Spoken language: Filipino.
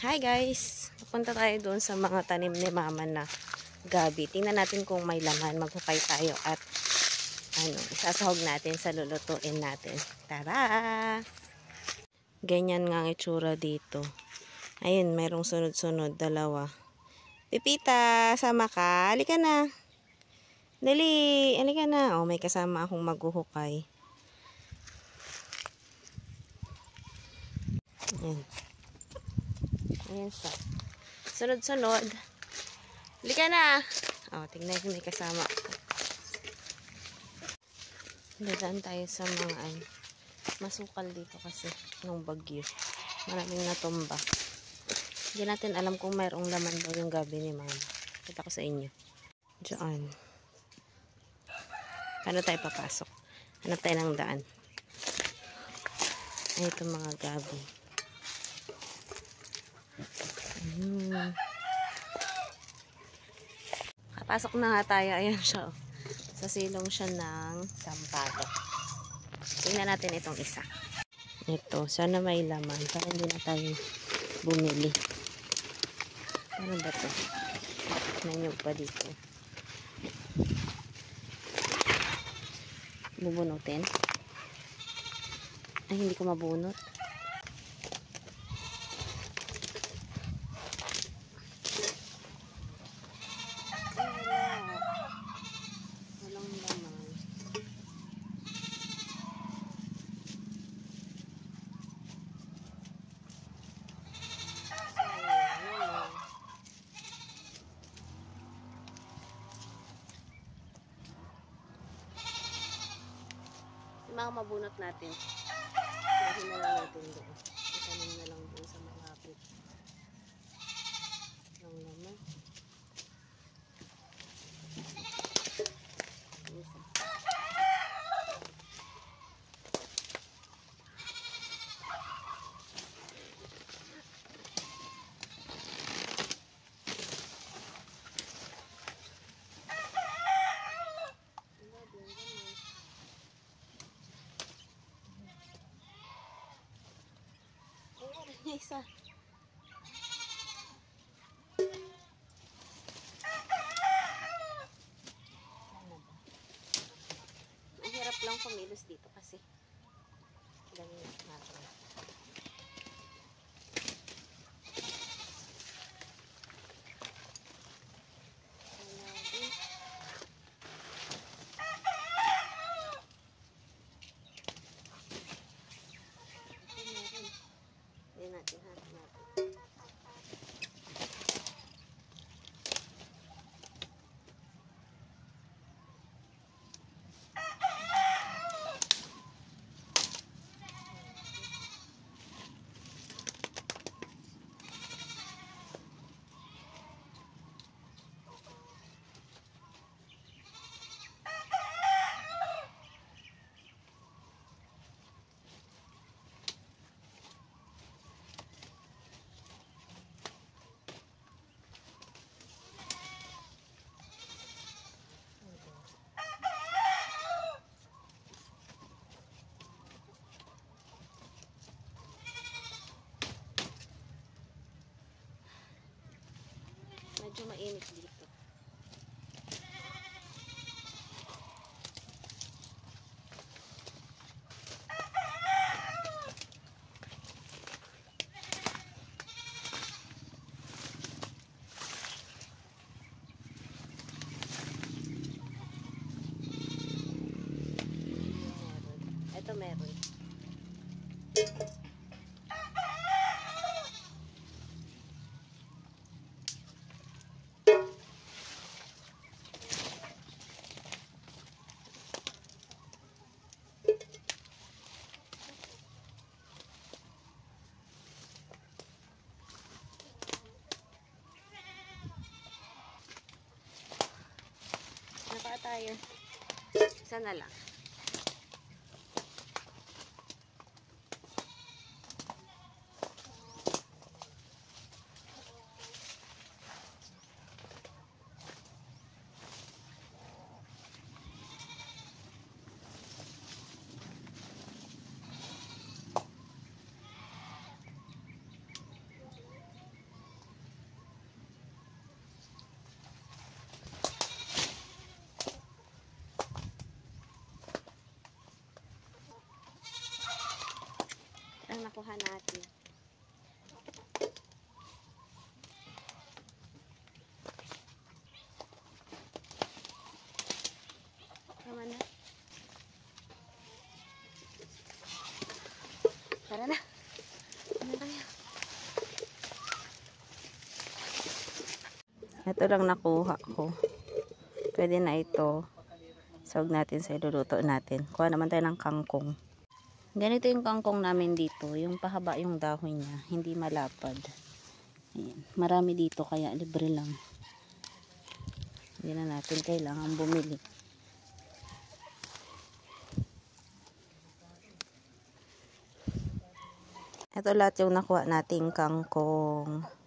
Hi guys! Pupunta tayo doon sa mga tanim ni mama na gabi. Tingnan natin kung may laman. Magpapay tayo at isasahog natin sa lulutuin natin. Tara! Ganyan nga ang itsura dito. Ayun, merong sunod-sunod, dalawa. Pipita, sama ka. Halika na. Dali, halika na. Oh, may kasama akong maghuhukay. Ayan. Ayan siya. Sunod-sunod. Halika na. Oh, tingnan ko may kasama ako. Dadaan tayo sa mga masukal dito kasi nung bagyo. Maraming natumba. Hindi natin alam kung mayroong laman daw yung gabi ni mama. Kita ko sa inyo. Diyan. Paano tayo papasok? Hanap tayo ng daan. Ay, itong mga gabi. Kapasok na nga tayo. Ayan siya. Sa silong siya ng sampalok. Tingnan natin itong isa. Ito. Sana may laman. Para hindi na tayo bumili. Ano ba ito? Nanyog pa dito. Bubunutin. Ay, hindi ko mabunot. Walang laman. Yung mga mabunot natin. Lagi na lang natin doon. Itanim na lang doon sa malapit. Ang laman. Isa. Isa. Ang hirap lang kumilos dito kasi dami natin. Hindi natin hanap natin. Medyo mainit dito. Ito meron. Naka tayo. Isa na lang. Ito lang nakuha ko. Pwede na ito. Sahog natin sa iluluto natin. Kuha naman tayo ng kangkong. Ganito yung kangkong namin dito. Yung pahaba yung dahon niya. Hindi malapad. Ayan. Marami dito kaya libre lang. Hindi na natin kailangan bumili. Ito lahat yung nakuha nating kangkong.